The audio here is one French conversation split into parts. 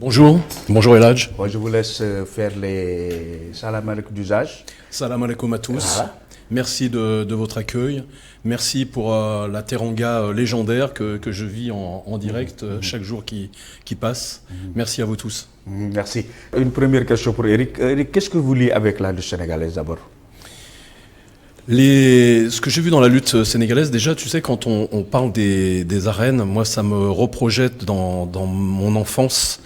Bonjour, bonjour Eladj. Bon, je vous laisse faire les salam alaikum d'usage. Salam alaikum à tous. Voilà. Merci de votre accueil. Merci pour la teranga légendaire que je vis en direct chaque jour qui passe. Merci à vous tous. Merci. Une première question pour Eric. Eric, qu'est-ce que vous liez avec la lutte sénégalaise d'abord? Ce que j'ai vu dans la lutte sénégalaise, déjà, tu sais, quand on parle des arènes, moi, ça me reprojette dans mon enfance,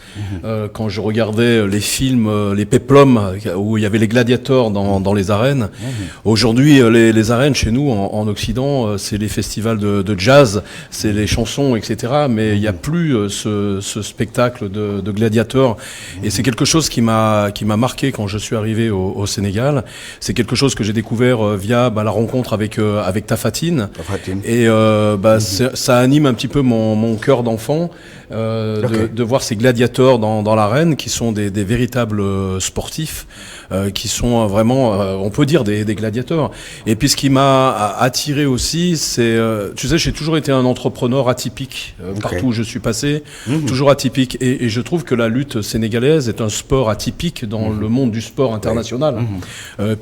quand je regardais les films, les péplums, où il y avait les gladiateurs dans les arènes. Aujourd'hui, les arènes, chez nous, en Occident, c'est les festivals de jazz, c'est les chansons, etc. Mais il n'y a plus ce spectacle de gladiateurs. Et c'est quelque chose qui m'a marqué quand je suis arrivé au Sénégal. C'est quelque chose que j'ai découvert via la rencontre avec Tafatine. Et ça anime un petit peu mon cœur d'enfant de voir ces gladiateurs dans l'arène qui sont des véritables sportifs, qui sont vraiment, on peut dire, des gladiateurs. Et puis ce qui m'a attiré aussi, c'est, tu sais, j'ai toujours été un entrepreneur atypique partout où je suis passé, toujours atypique. Et je trouve que la lutte sénégalaise est un sport atypique dans le monde du sport international,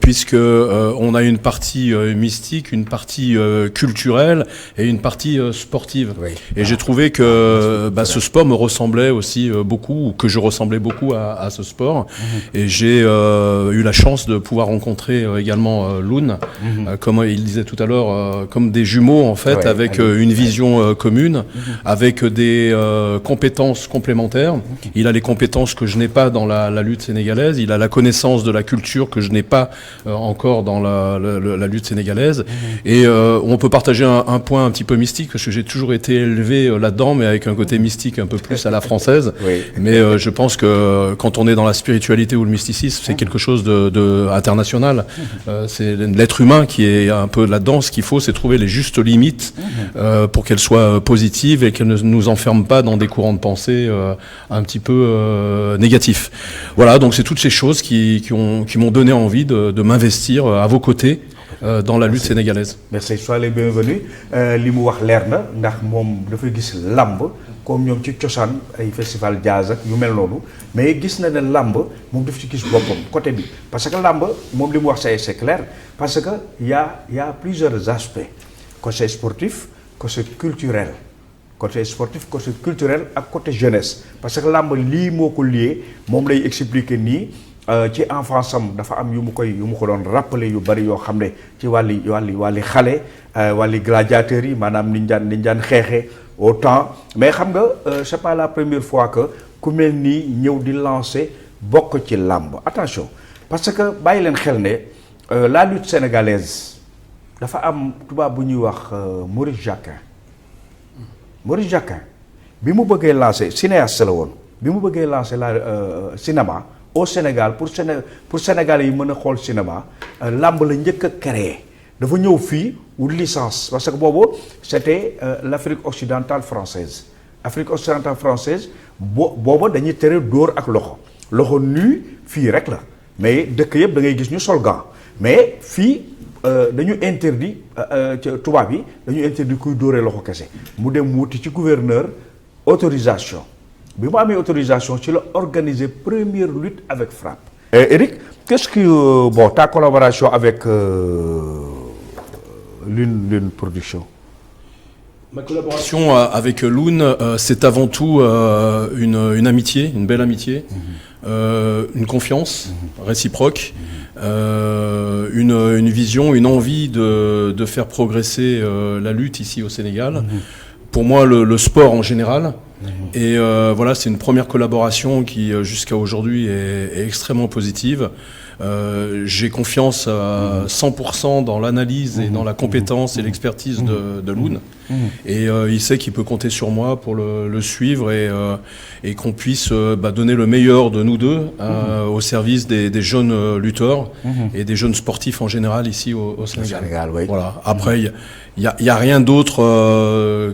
puisque on a une partie mystique, une partie culturelle et une partie sportive. Et j'ai trouvé que ce sport me ressemblait aussi beaucoup, ou que je ressemblais beaucoup à ce sport. Et j'ai eu la chance de pouvoir rencontrer également Loun, comme il disait tout à l'heure, comme des jumeaux en fait, avec une vision commune, avec des compétences complémentaires. Il a les compétences que je n'ai pas dans la lutte sénégalaise, il a la connaissance de la culture que je n'ai pas encore dans la lutte sénégalaise. Et on peut partager un point un petit peu mystique, parce que j'ai toujours été élevé là-dedans, mais avec un côté mystique un peu plus à la française. Mais je pense que quand on est dans la spiritualité ou le mysticisme, c'est quelque chose de international. C'est l'être humain qui est un peu là-dedans. Ce qu'il faut, c'est trouver les justes limites pour qu'elles soient positives et qu'elles ne nous enferment pas dans des courants de pensée un petit peu négatifs. Voilà, donc c'est toutes ces choses qui m'ont donné envie de m'investir à vos côtés dans la lutte sénégalaise. Merci, soyez les bienvenus. Li mu wax leer na ndax moom dafay gis lamb comme ñoom ci cosaan ay festival jazz ak yu mel noonu, mais gis na ne lamb moom daf ci gis boppam côté bi, parce que lamb moom li mu wax c'est clair, parce que y a plusieurs aspects, côté sportif, côté culturel. Côté sportif, côté culturel ak côté jeunesse, parce que lamb lii moo ko lié moom lay expliquer nii. Ci enfance am dafa am yu mu ko doon rappeler yu bari yoo xam ne ci wàlli xale wàlli gladiateurs yi maanaam niñ daan xeexee au temps, mais xam nga c'est pas la première fois que ku mel nii ñëw di lancer bokk ci làmb. Attention, parce que bàyyi leen xel ne la lutte sénégalaise dafa am tubaab bu ñuy wax Maurice Jacquin bi mu bëggee lancer cinéaste la woon, bi mu bëggee lancer cinéma au Sénégal pour Sénégalais yi mën a xool cinéma, làmb la njëkk a créé. Dafa ñëw fii wut licence, parce que boobu c'était l'Afrique occidentale française. Afrique occidentale française boobu dañuy tere dóor ak loxo nu fii rek la, mais dëkk yëpp da ngay gis ñu sol gant, mais fii dañu interdit tubaab yi dañu interdit kuy dóoree loxo kese. Mu dem wuti ci gouverneur autorisation. Bi mu amee autorisation ci la organiser première lutte avec frappe. Eric, qu'est-ce que ta collaboration avec Lune Production? Ma collaboration avec Loun, c'est avant tout une amitié, une belle amitié, une confiance réciproque, une vision, une envie de faire progresser la lutte ici au Sénégal. Pour moi, le sport en général. Et voilà, c'est une première collaboration qui, jusqu'à aujourd'hui, est extrêmement positive. J'ai confiance à 100% dans l'analyse et dans la compétence et l'expertise de Loun. Et il sait qu'il peut compter sur moi pour le suivre et qu'on puisse donner le meilleur de nous deux au service des jeunes lutteurs et des jeunes sportifs en général ici au Sénégal. Voilà. Après, Il y a rien d'autre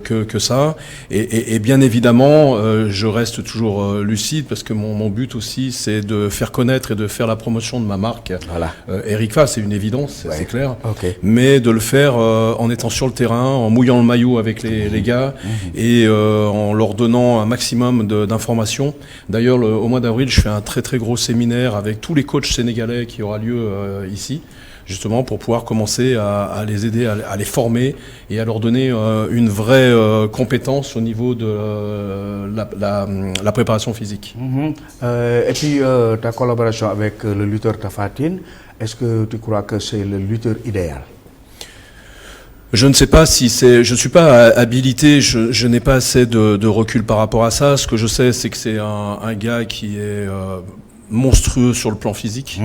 que ça. Et bien évidemment, je reste toujours lucide parce que mon but aussi, c'est de faire connaître et de faire la promotion de ma marque. Voilà. Eric Fa, c'est une évidence, Ouais. c'est clair. Ok. Mais de le faire en étant sur le terrain, en mouillant le maillot avec les gars et en leur donnant un maximum d'informations. D'ailleurs, au mois d'avril, je fais un très très gros séminaire avec tous les coachs sénégalais qui aura lieu ici, justement pour pouvoir commencer à les aider, à les former et à leur donner une vraie compétence au niveau de la préparation physique. Et puis ta collaboration avec le lutteur Tapha Tine, est-ce que tu crois que c'est le lutteur idéal? Je ne sais pas si c'est. Je suis pas habilité. Je n'ai pas assez de recul par rapport à ça. Ce que je sais, c'est que c'est un gars qui est monstrueux sur le plan physique.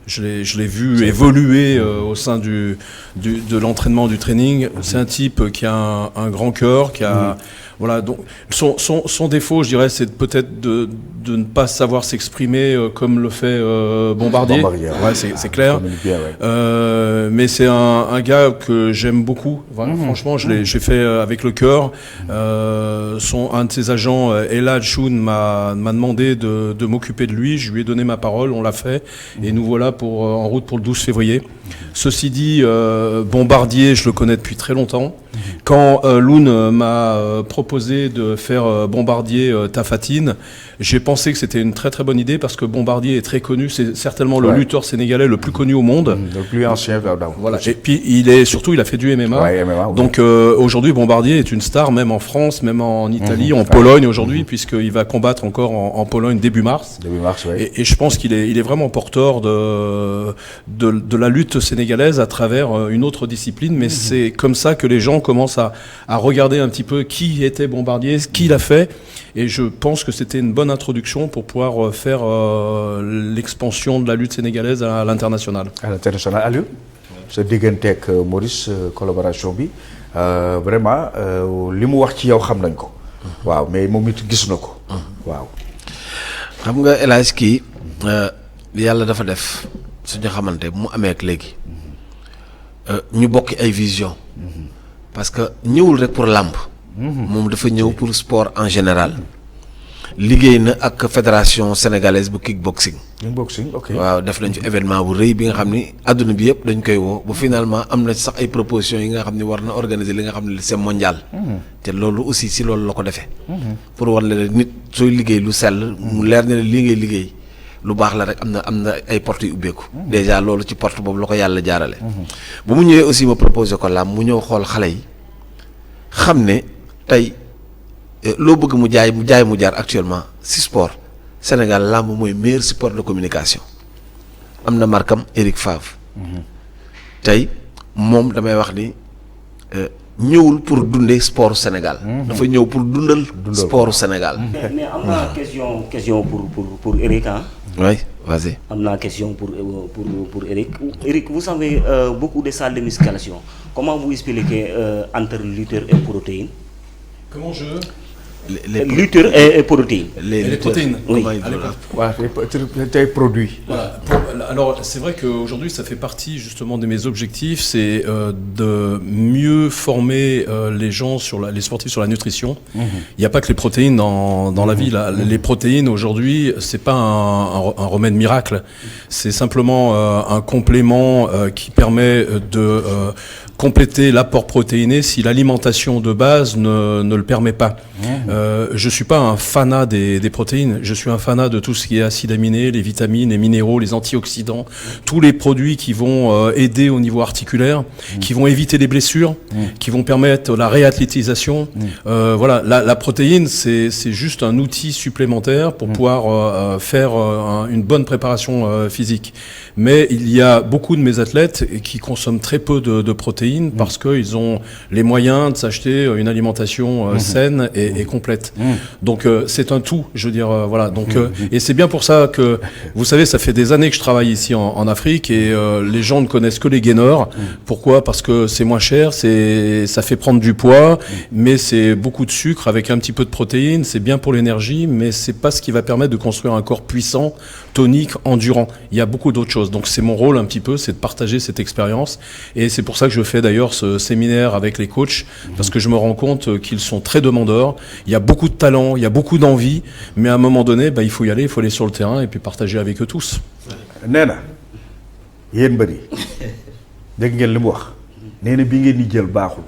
Je l'ai vu évoluer au sein de l'entraînement, du training. C'est un type qui a un grand cœur, qui a voilà. Donc son défaut, je dirais, c'est peut-être de ne pas savoir s'exprimer comme le fait Bombardier. Ouais, c'est clair. Bien, ouais. Mais c'est un gars que j'aime beaucoup. Voilà, franchement, j'ai fait avec le cœur. Un de ses agents, Elad Choun, m'a demandé de m'occuper de lui. Je lui ai donné ma parole, on l'a fait. Et nous voilà en route pour le 12 février. Ceci dit, Bombardier, je le connais depuis très longtemps. Quand Loun m'a proposé de faire Bombardier Tapha Tine, j'ai pensé que c'était une très très bonne idée parce que Bombardier est très connu, c'est certainement le lutteur sénégalais le plus connu au monde. Le plus ancien. Voilà. Et puis il a fait du MMA. Ouais, MMA, ouais. Donc aujourd'hui Bombardier est une star même en France, même en Italie, en Pologne aujourd'hui, puisqu'il va combattre encore en Pologne début mars. Début mars, oui. Et je pense qu'il est vraiment porteur de la lutte sénégalaise à travers une autre discipline, mais c'est comme ça que les gens commencent à regarder un petit peu qui était Bombardier, qui l'a fait, et je pense que c'était une bonne introduction pour pouvoir faire l'expansion de la lutte sénégalaise à l'international. À l'international. Aliou, sa digganteeg Maurice collaboration bi vraiment li mu wax ci yow xam nañ ko. waaw mais moom it gis na ko. waaw. xam nga El Hadj kii yàlla dafa def suñu xamante mu amee ak léegi ñu bokk ay vision parce que ñëwul rek pour làmb moom dafa ñëw pour sport en général liggéey na ak fédération sénégalaise bu kickboxing. Kickboxing, ok. waaw def nañ ci événement bu rëy bi nga xam ni àdduna bi yëpp dañ koy woo ba finalement am na sax ay propositions yi nga xam ni war na organiser li nga xam ne c'est mondial. te loolu aussi si loolu la ko defee. pour war la nit sooy liggéey lu sell mu leer ne lii ngay liggéey lu baax la rek am na ay portes yu ubbeeku. déjà loolu ci porte boobu la ko yàlla jaarale. bu mu ñëwee aussi ma proposé ko làmb mu ñëw xool xale yi xam ne tey loo bëgg mu jaay mu jaar actuellement si sport Sénégal làmb mooy meilleur support de communication am na markam Eric Favre tey moom damay wax ni ñëwul pour dundee sport Sénégal. dafa ñëw pour dundal sport Sénégal. mais am naa question pour Eric ah. oui vas-y. am naa question pour Eric. Eric, vous savez beaucoup de salles de musculation. Comment vous expliquez entre lutteur et protéines? Comment lutteur et protéines. Les protéines. Oui. Tes produits. Voilà. Alors c'est vrai qu'aujourd'hui ça fait partie justement de mes objectifs, c'est de mieux former les gens les sportifs sur la nutrition. Il n'y a pas que les protéines dans la vie. Les protéines aujourd'hui c'est pas un remède miracle, c'est simplement un complément qui permet de compléter l'apport protéiné si l'alimentation de base ne le permet pas. Je suis pas un fanat des protéines, je suis un fanat de tout ce qui est acides aminés, les vitamines, les minéraux, les antioxydants, tous les produits qui vont aider au niveau articulaire, qui vont éviter les blessures, qui vont permettre la réathlétisation. Voilà, la protéine c'est juste un outil supplémentaire pour pouvoir faire une bonne préparation physique. Mais il y a beaucoup de mes athlètes qui consomment très peu de protéines parce qu'ils ont les moyens de s'acheter une alimentation saine et complète. Donc c'est un tout, je veux dire, voilà. Donc et c'est bien pour ça que, vous savez, ça fait des années que je travaille travaille ici en Afrique et les gens ne connaissent que les gainers. Pourquoi? Parce que c'est moins cher, ça fait prendre du poids, mais c'est beaucoup de sucre avec un petit peu de protéines. C'est bien pour l'énergie, mais c'est pas ce qui va permettre de construire un corps puissant, tonique, endurant. Il y a beaucoup d'autres choses. Donc c'est mon rôle un petit peu, c'est de partager cette expérience. Et c'est pour ça que je fais d'ailleurs ce séminaire avec les coachs, parce que je me rends compte qu'ils sont très demandeurs. Il y a beaucoup de talent, il y a beaucoup d'envie, mais à un moment donné, il faut y aller, il faut aller sur le terrain et puis partager avec eux tous. nee na yéen mbër yi dégg ngeen li mu wax nee na bi ngeen di jël baaxul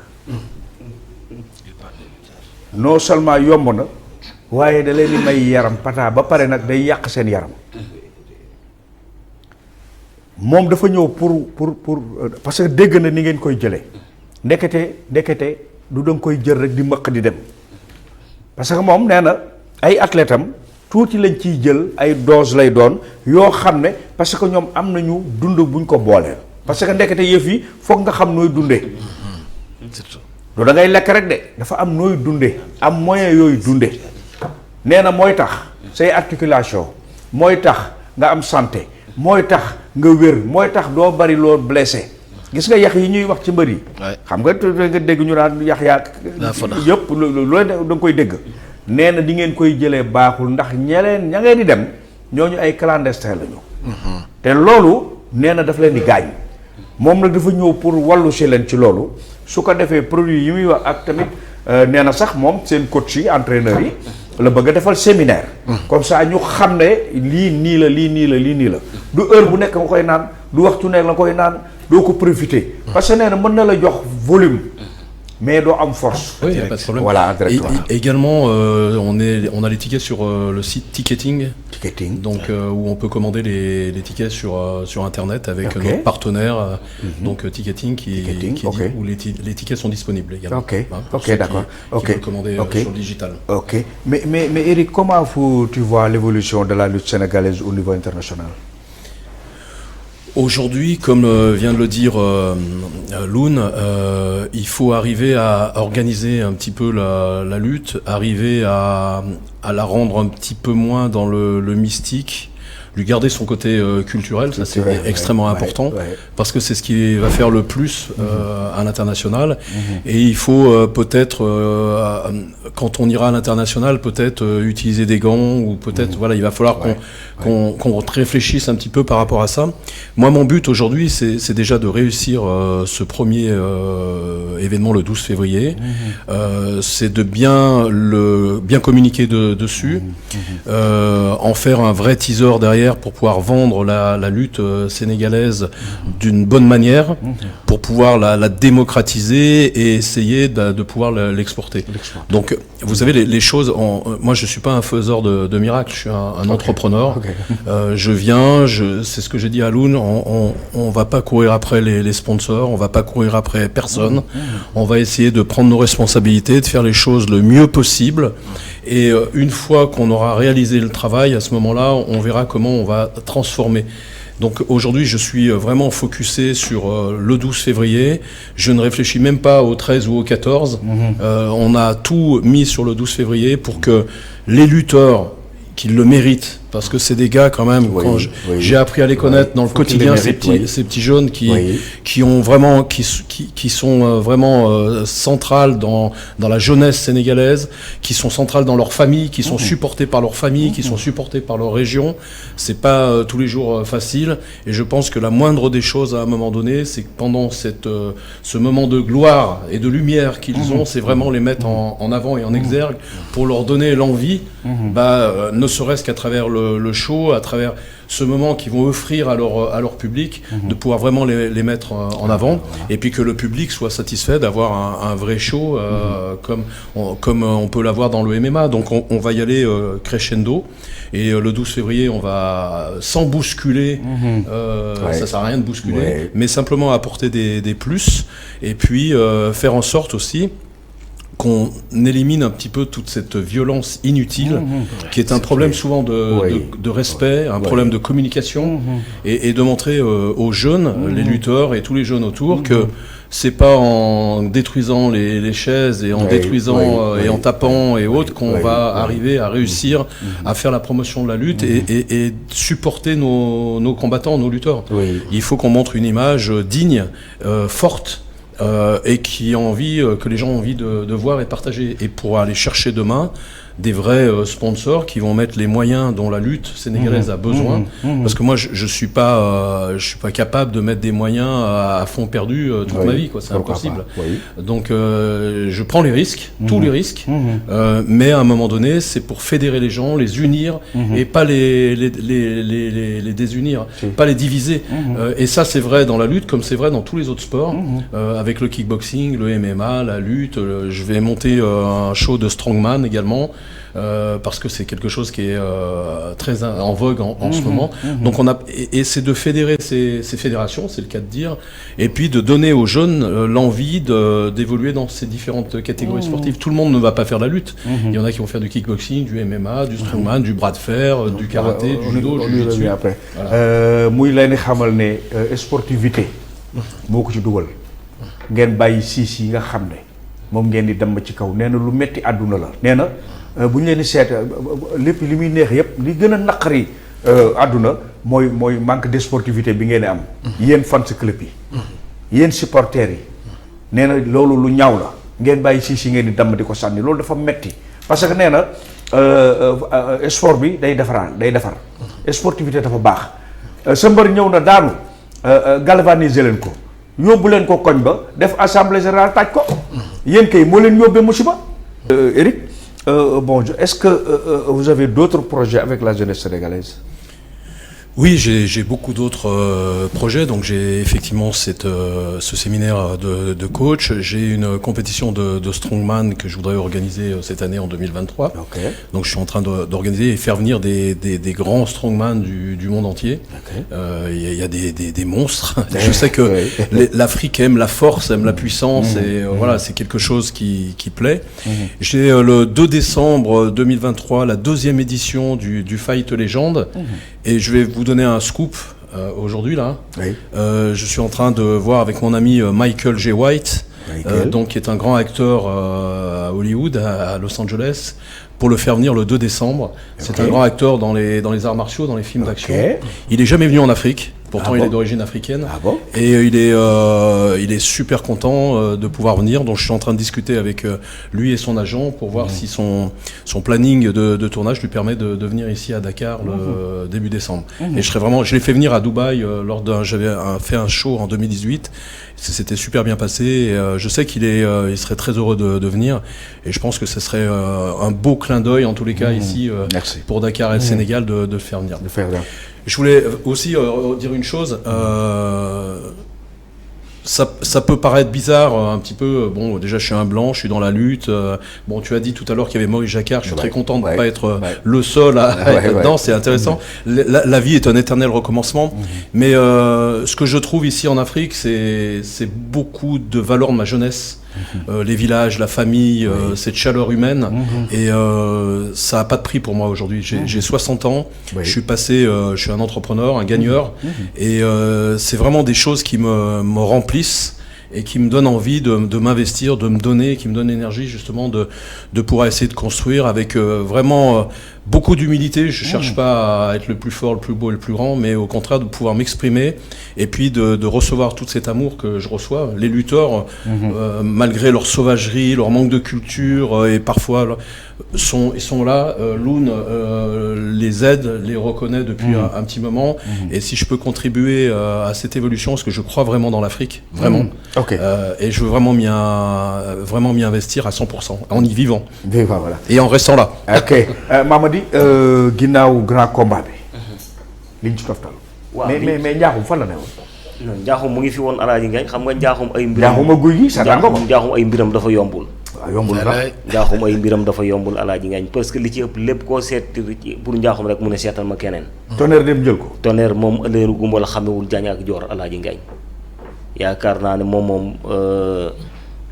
non seulement yomb na waaye da leen di may yaram pata ba pare nag day yàq seen yaram moom dafa ñëw pour parce que dégg na ni ngeen koy jëlee ndekete du danga koy jël rek di mëq di dem parce que moom nee na ay athlètes am tuuti lañ ciy jël ay dose lay doon yoo xam ne parce que ñoom am nañu dund buñ ko booleel parce que ndekete yëf yi foog nga xam nooy dundee du da ngay lekk rek de dafa am nooy dundee am moyen yooyu dundee nee na mooy tax say articulation mooy tax nga am santé mooy tax nga wér mooy tax doo bari loo blessé gis nga yax yi ñuy wax ci mbër yi xam nga dégg ñu naan yax yaa yëpp looy da nga koy dégg nee na di ngeen koy jëlee baaxul ndax ña ngeen di dem ñooñu ay clandestin lañu te loolu nee na daf leen di gaañ moom nag dafa ñëw pour wallu si leen ci loolu su ko defee produit yi muy wax ak tamit nee na sax moom seen coach yi entraîneurs yi la bëgg a defal séminaire comme ça ñu xam ne lii nii la lii nii la lii nii la du heure bu nekk nga koy naan du waxtu nekk la koy naan doo ko profiter parce que nee na mën na la jox volume mais doo am force. Oui, il n'y a pas de problème. Voilà, et également, on a les tickets sur le site Ticketing. Donc, où on peut commander les tickets sur Internet avec notre partenaire, donc Ticketing, où les tickets sont disponibles également. Ok, d'accord. Qui veulent commander sur le digital. Ok. Mais Eric, comment tu vois l'évolution de la lutte sénégalaise au niveau international? Aujourd'hui, comme vient de le dire Loun, il faut arriver à organiser un petit peu la lutte, arriver à la rendre un petit peu moins dans le mystique, lui garder son côté culturel, ça c'est extrêmement important, parce que c'est ce qui va faire le plus à l'international. Et il faut peut-être, quand on ira à l'international, peut-être utiliser des gants, ou peut-être, voilà, il va falloir qu'on réfléchisse un petit peu par rapport à ça. Moi, mon but aujourd'hui, c'est déjà de réussir ce premier événement le 12 février. C'est de bien communiquer dessus, en faire un vrai teaser derrière pour pouvoir vendre la lutte sénégalaise d'une bonne manière, pour pouvoir la démocratiser et essayer de pouvoir l'exporter. Donc, vous savez, les choses, moi je suis pas un faiseur de miracles, je suis un entrepreneur. Je viens, c'est ce que j'ai dit à Loun, on va pas courir après les sponsors, on va pas courir après personne. On va essayer de prendre nos responsabilités, de faire les choses le mieux possible. Et une fois qu'on aura réalisé le travail, à ce moment-là, on verra comment on va transformer. Donc aujourd'hui, je suis vraiment focusé sur le 12 février. Je ne réfléchis même pas au 13 ou au 14. On a tout mis sur le 12 février pour que les lutteurs qui le méritent, parce que c'est des gars quand même, j'ai appris à les connaître dans le quotidien, ces petits jeunes qui ont vraiment, qui sont vraiment centrales dans la jeunesse sénégalaise, qui sont centrales dans leur famille, qui sont supportés par leur famille, qui sont supportés par leur région. C'est pas tous les jours facile, et je pense que la moindre des choses à un moment donné, c'est que pendant ce moment de gloire et de lumière qu'ils ont, c'est vraiment les mettre en avant et en exergue pour leur donner l'envie, ne serait-ce qu'à travers le show, à travers ce moment qu'ils vont offrir à leur public, de pouvoir vraiment les mettre en avant, et puis que le public soit satisfait d'avoir un vrai show comme on peut l'avoir dans le MMA. Donc on va y aller crescendo, et le 12 février on va, sans bousculer, ça sert à rien de bousculer, mais simplement apporter des plus, et puis faire en sorte aussi qu'on élimine un petit peu toute cette violence inutile, qui est un problème souvent de respect, un problème de communication, et de montrer aux jeunes, les lutteurs et tous les jeunes autour, que c'est pas en détruisant les chaises et en détruisant et en tapant et autres qu'on va arriver à réussir à faire la promotion de la lutte et supporter nos combattants, nos lutteurs. Il faut qu'on montre une image digne, forte, et qui a envie, que les gens ont envie de voir et partager. Et pour aller chercher demain des vrais sponsors qui vont mettre les moyens dont la lutte sénégalaise a besoin, parce que moi je suis pas capable de mettre des moyens à fond perdu toute ma vie, quoi. C'est impossible. Donc je prends les risques, tous les risques, mais à un moment donné c'est pour fédérer les gens, les unir et pas les désunir, pas les diviser. Et ça c'est vrai dans la lutte comme c'est vrai dans tous les autres sports, avec le kickboxing, le MMA, la lutte. Je vais monter un show de strongman également. Parce que c'est quelque chose qui est très en vogue en ce moment. Donc et c'est de fédérer ces fédérations, c'est le cas de dire, et puis de donner aux jeunes l'envie d'évoluer dans ces différentes catégories sportives. Tout le monde ne va pas faire la lutte. Il y en a qui vont faire du kickboxing, du MMA, du strongman, du bras de fer, du karaté, du judo, du jiu-jitsu. Après muy leen di xamal ne sportivité moo ko ci dugal ngeen bàyyi siis yi nga xam ne moom ngeen di dem ci kaw nee na lu metti àdduna la nee na bu ñu leen di seet lépp li muy neex yëpp li gën a naqari àdduna mooy manque de sportivité bi ngeen di am. yéen fans club yi. yéen supporters yi. nee na loolu lu ñaaw la ngeen bàyyi siis yi ngeen di damm di ko sànni loolu dafa metti parce que nee na sport bi day defar sportivité dafa baax sa mbër ñëw na daanu galvaniser leen ko yóbbu leen ko koñ ba def assemblée générale taaj ko yéen kay moo leen yóbbee musiba. Eric. Bon, est-ce que vous avez d'autres projets avec la jeunesse sénégalaise? Oui, j'ai beaucoup d'autres projets. Donc j'ai effectivement ce séminaire de coach. J'ai une compétition de strongman que je voudrais organiser cette année en 2023. Okay. Donc je suis en train d'organiser et faire venir des grands strongman du monde entier. Il y a des monstres. Je sais que l'Afrique aime la force, aime la puissance, et voilà, c'est quelque chose qui plaît. J'ai le 2 décembre 2023 la 2e édition du Fight Legend, et je vais vous donner un scoop aujourd'hui là. Je suis en train de voir avec mon ami Michael J. White, donc qui est un grand acteur à Hollywood, à Los Angeles, pour le faire venir le 2 décembre. C'est un grand acteur dans les arts martiaux, dans les films d'action. Il est jamais venu en Afrique. Pourtant, il est d'origine africaine. Et il est super content de pouvoir venir. Donc, je suis en train de discuter avec lui et son agent pour voir si son planning de tournage lui permet de venir ici à Dakar le début décembre. Et je l'ai fait venir à Dubaï j'avais fait un show en 2018. C'était super bien passé. Et, je sais qu'il serait très heureux de venir. Et je pense que ce serait un beau clin d'œil, en tous les cas, ici, pour Dakar et le Sénégal, de le faire venir. Je voulais aussi dire une chose. Ça peut paraître bizarre un petit peu. Bon, déjà, je suis un blanc, je suis dans la lutte. Bon, tu as dit tout à l'heure qu'il y avait Maurice Jacquard. Je suis très content de ne pas être le seul à être dedans. C'est intéressant. La vie est un éternel recommencement. Mais ce que je trouve ici en Afrique, c'est beaucoup de valeurs de ma jeunesse. Les villages, la famille, cette chaleur humaine, et ça n'a pas de prix pour moi aujourd'hui. J'ai 60 ans, je suis un entrepreneur, un gagneur, et c'est vraiment des choses qui me remplissent et qui me donnent envie de m'investir, de me donner, qui me donnent l'énergie justement de pouvoir essayer de construire avec vraiment beaucoup d'humilité. Je cherche pas à être le plus fort, le plus beau et le plus grand, mais au contraire de pouvoir m'exprimer et puis de recevoir tout cet amour que je reçois. Les lutteurs, malgré leur sauvagerie, leur manque de culture, et parfois ils sont là. Loon les aide, les reconnaît depuis un petit moment. Et si je peux contribuer à cette évolution, parce que je crois vraiment dans l'Afrique, vraiment. Et je veux vraiment m'y investir à 100%, en y vivant. Voilà. Et en restant là. Ok. Mamadi, ginnaaw grand combat bi. liñ ci toftal. mais Njaaxum fan la ne woon. Njaaxum mu ngi fi woon Alaaji Ngagne, xam nga Njaaxum ay mbiram. Njaaxum a guy gi sa nga ko. Njaaxum ay mbiram dafa yombul. Yombul sax. Njaaxum ay mbiram dafa yombul Alaaji Ngagne, parce que li ci ëpp lépp koo seet pour Njaaxum rek mu ne seetal ma keneen. Tonnerre dem jël ko. Tonnerre moom ëllëru gumba la xamewul Jaañ ak Joor Alaaji Ngagne. Yaakaar naa ne moom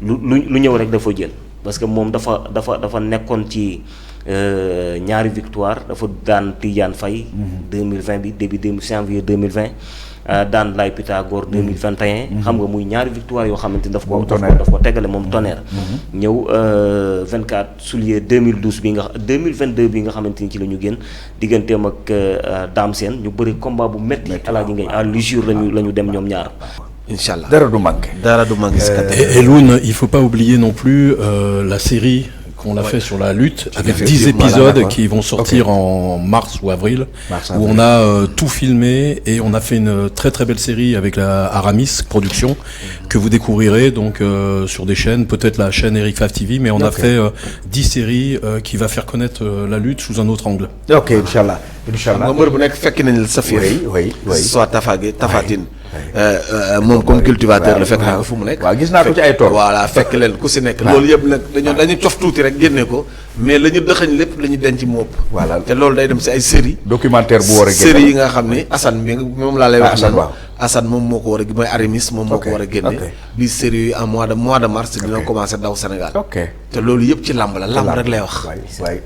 lu ñëw rek dafa jël, parce que moom dafa nekkoon ci ñaari victoire dafa daan Tidiane Faye 2020 bi début janvier 2020 daan Laye Pythagore 2021 xam nga muy ñaari victoire yoo xamante ni daf ko tegale moom Tonnerre ñëw 24 juillet 2012 bi nga 2022 bi nga xamante ni ci la ñu génn digganteem ak Dame Sène ñu bëri combat bu metti Alaaji Ngagne à l'usure la ñu dem ñoom ñaar Inch'Allah dara du manqué Et Loun, il faut pas oublier non plus la série qu'on a fait sur la lutte avec 10 épisodes qui vont sortir en mars ou avril, où on a tout filmé et on a fait une très très belle série avec la Aramis Production que vous découvrirez donc sur des chaînes, peut-être la chaîne Eric Fav TV, mais on a fait 10 séries qui va faire connaître la lutte sous un autre angle. Ok, Inch'Allah. nga mbër bu nekk fekk nañ la sa fiir oui soit Tafatine moom comme cultivateur la fekk naa ko fu mu nekk waaw gis naa ko ci ay tool voilà fekk leen ku si nekk loolu yëpp nag dañu cof tuuti rek génne ko mais la ñu dëxañ lépp la ñu denc mu ëpp voilà te loolu day dem si ay série documentaire bu war a génne série yi nga xam ne Assane bi moom laa lay wax Assane waaw Assane moom moo ko war a mooy Aramis moom moo ko war a génne bi série yi en mois de mars dina commencé daw Sénégal te loolu yëpp ci làmb la làmb rek lay wax